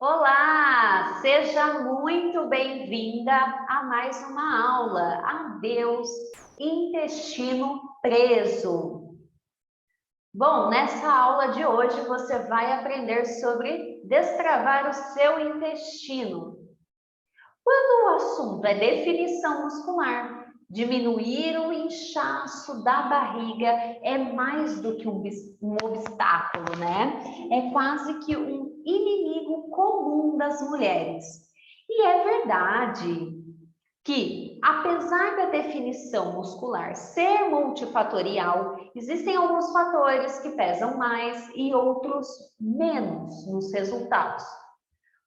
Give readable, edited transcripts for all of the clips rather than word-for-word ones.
Olá, seja muito bem-vinda a mais uma aula. Adeus, intestino preso. Bom, nessa aula de hoje você vai aprender sobre destravar o seu intestino. Quando o assunto é definição muscular, diminuir o inchaço da barriga é mais do que um obstáculo, né? É quase que um inimigo comum das mulheres. E é verdade que, apesar da definição muscular ser multifatorial, existem alguns fatores que pesam mais e outros menos nos resultados.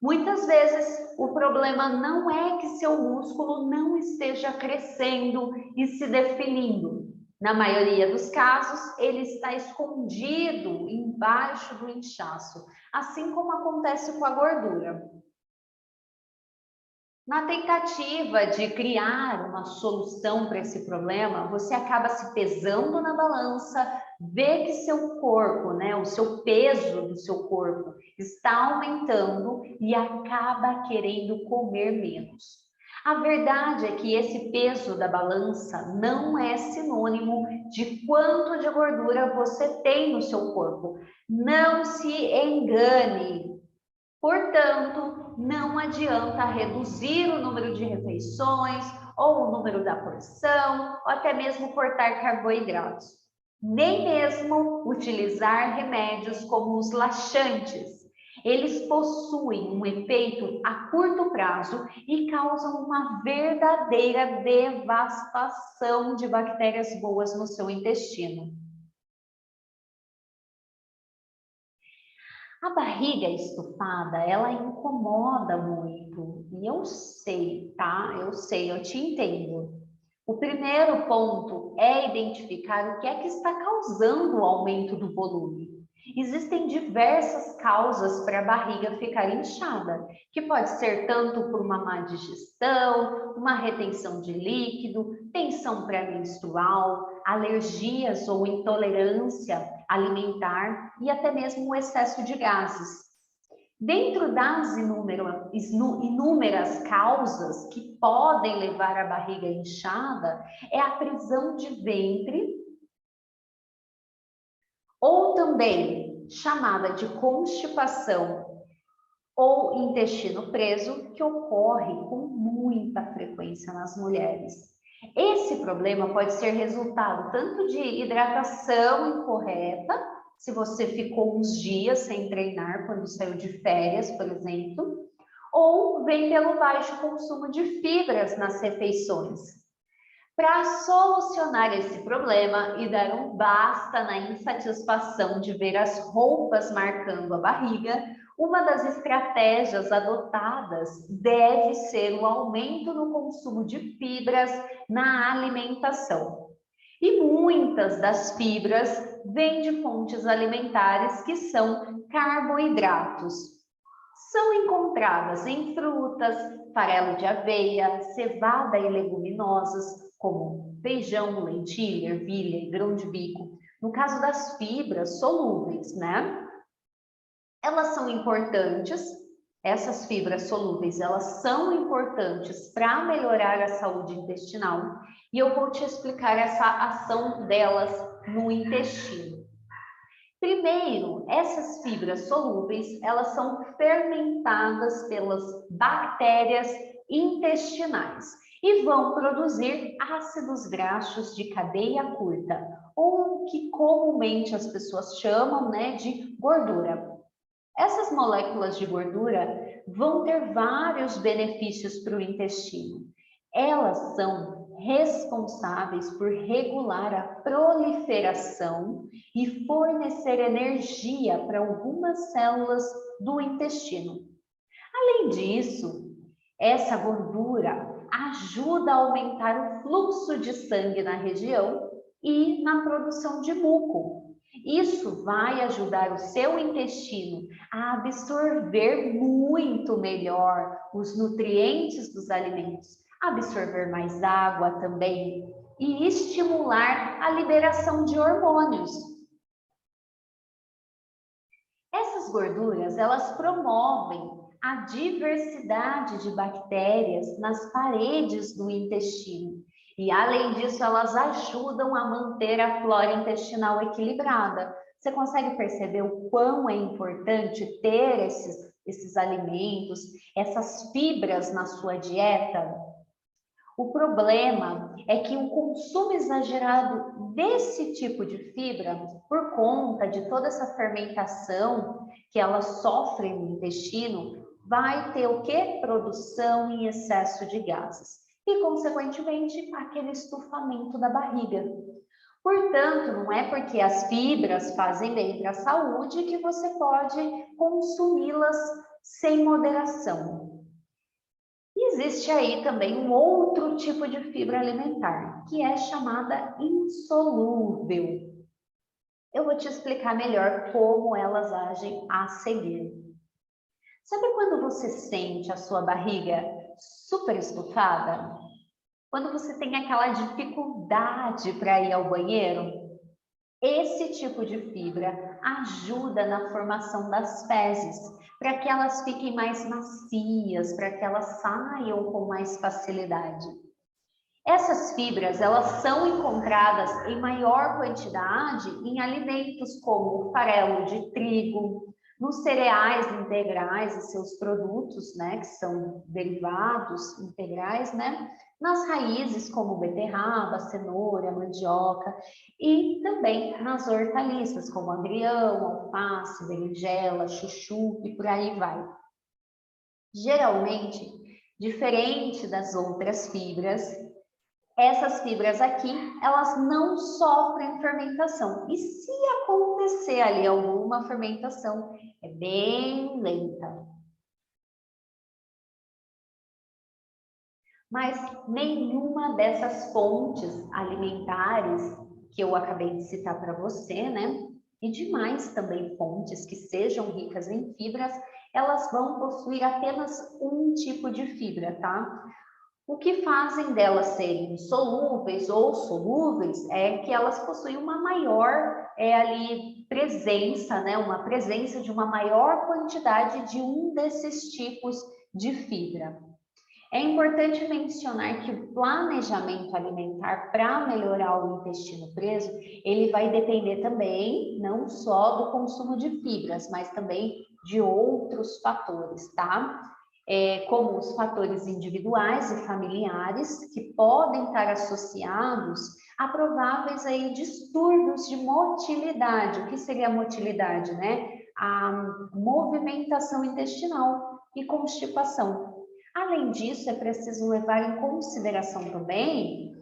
Muitas vezes, o problema não é que seu músculo não esteja crescendo e se definindo. Na maioria dos casos, ele está escondido embaixo do inchaço, assim como acontece com a gordura. Na tentativa de criar uma solução para esse problema, você acaba se pesando na balança, vê que seu corpo, né, o seu peso do seu corpo está aumentando e acaba querendo comer menos. A verdade é que esse peso da balança não é sinônimo de quanto de gordura você tem no seu corpo. Não se engane. Portanto, não adianta reduzir o número de refeições ou o número da porção, ou até mesmo cortar carboidratos. Nem mesmo utilizar remédios como os laxantes. Eles possuem um efeito a curto prazo e causam uma verdadeira devastação de bactérias boas no seu intestino. A barriga estufada, ela incomoda muito. E eu sei, tá? Eu sei, eu te entendo. O primeiro ponto é identificar o que é que está causando o aumento do volume. Existem diversas causas para a barriga ficar inchada, que pode ser tanto por uma má digestão, uma retenção de líquido, tensão pré-menstrual, alergias ou intolerância alimentar e até mesmo o excesso de gases. Dentro das inúmeras causas que podem levar a barriga inchada, é a prisão de ventre, ou também chamada de constipação ou intestino preso, que ocorre com muita frequência nas mulheres. Esse problema pode ser resultado tanto de hidratação incorreta, se você ficou uns dias sem treinar quando saiu de férias, por exemplo, ou vem pelo baixo consumo de fibras nas refeições. Para solucionar esse problema e dar um basta na insatisfação de ver as roupas marcando a barriga, uma das estratégias adotadas deve ser o aumento no consumo de fibras na alimentação. E muitas das fibras vêm de fontes alimentares que são carboidratos. São encontradas em frutas, farelo de aveia, cevada e leguminosas, como feijão, lentilha, ervilha e grão de bico. No caso das fibras solúveis, né? Elas são importantes, essas fibras solúveis, elas são importantes para melhorar a saúde intestinal e eu vou te explicar essa ação delas no intestino. Primeiro, essas fibras solúveis, elas são fermentadas pelas bactérias intestinais e vão produzir ácidos graxos de cadeia curta, ou que comumente as pessoas chamam, né, de gordura. Essas moléculas de gordura vão ter vários benefícios para o intestino. Elas são responsáveis por regular a proliferação e fornecer energia para algumas células do intestino. Além disso, essa gordura ajuda a aumentar o fluxo de sangue na região e na produção de muco. Isso vai ajudar o seu intestino a absorver muito melhor os nutrientes dos alimentos, absorver mais água também e estimular a liberação de hormônios. Essas gorduras, elas promovem a diversidade de bactérias nas paredes do intestino. E, além disso, elas ajudam a manter a flora intestinal equilibrada. Você consegue perceber o quão é importante ter esses alimentos, essas fibras na sua dieta? O problema é que o consumo exagerado desse tipo de fibra, por conta de toda essa fermentação que elas sofrem no intestino, vai ter o quê? Produção em excesso de gases e, consequentemente, aquele estufamento da barriga. Portanto, não é porque as fibras fazem bem para a saúde que você pode consumi-las sem moderação. Existe aí também um outro tipo de fibra alimentar, que é chamada insolúvel. Eu vou te explicar melhor como elas agem a seguir. Sabe quando você sente a sua barriga super estufada? Quando você tem aquela dificuldade para ir ao banheiro? Esse tipo de fibra ajuda na formação das fezes, para que elas fiquem mais macias, para que elas saiam com mais facilidade. Essas fibras, elas são encontradas em maior quantidade em alimentos como o farelo de trigo, nos cereais integrais e seus produtos, né, que são derivados integrais, né, nas raízes como beterraba, cenoura, mandioca e também nas hortaliças como agrião, alface, berinjela, chuchu e por aí vai. Geralmente, diferente das outras fibras, essas fibras aqui, elas não sofrem fermentação. E se acontecer ali alguma fermentação, é bem lenta. Mas nenhuma dessas fontes alimentares que eu acabei de citar para você, né? E demais também fontes que sejam ricas em fibras, elas vão possuir apenas um tipo de fibra, tá? O que fazem delas serem solúveis ou solúveis é que elas possuem uma maior ali presença, né? Uma presença de uma maior quantidade de um desses tipos de fibra. É importante mencionar que o planejamento alimentar para melhorar o intestino preso, ele vai depender também não só do consumo de fibras, mas também de outros fatores, tá? Como os fatores individuais e familiares, que podem estar associados a prováveis aí distúrbios de motilidade. O que seria a motilidade, né? A movimentação intestinal e constipação. Além disso, é preciso levar em consideração também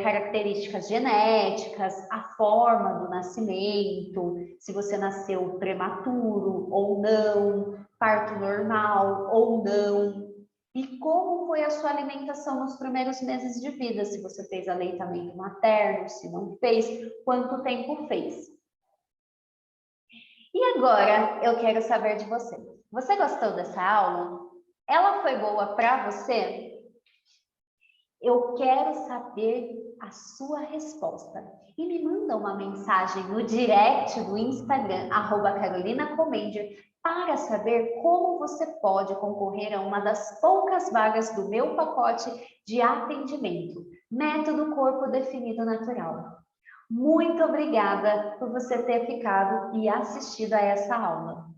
características genéticas, a forma do nascimento, se você nasceu prematuro ou não, parto normal ou não, e como foi a sua alimentação nos primeiros meses de vida, se você fez aleitamento materno, se não fez, quanto tempo fez. E agora eu quero saber de você. Você gostou dessa aula? Ela foi boa para você? Eu quero saber a sua resposta. E me manda uma mensagem no direct do Instagram, @CarolinaCommendia, para saber como você pode concorrer a uma das poucas vagas do meu pacote de atendimento, Método Corpo Definido Natural. Muito obrigada por você ter ficado e assistido a essa aula.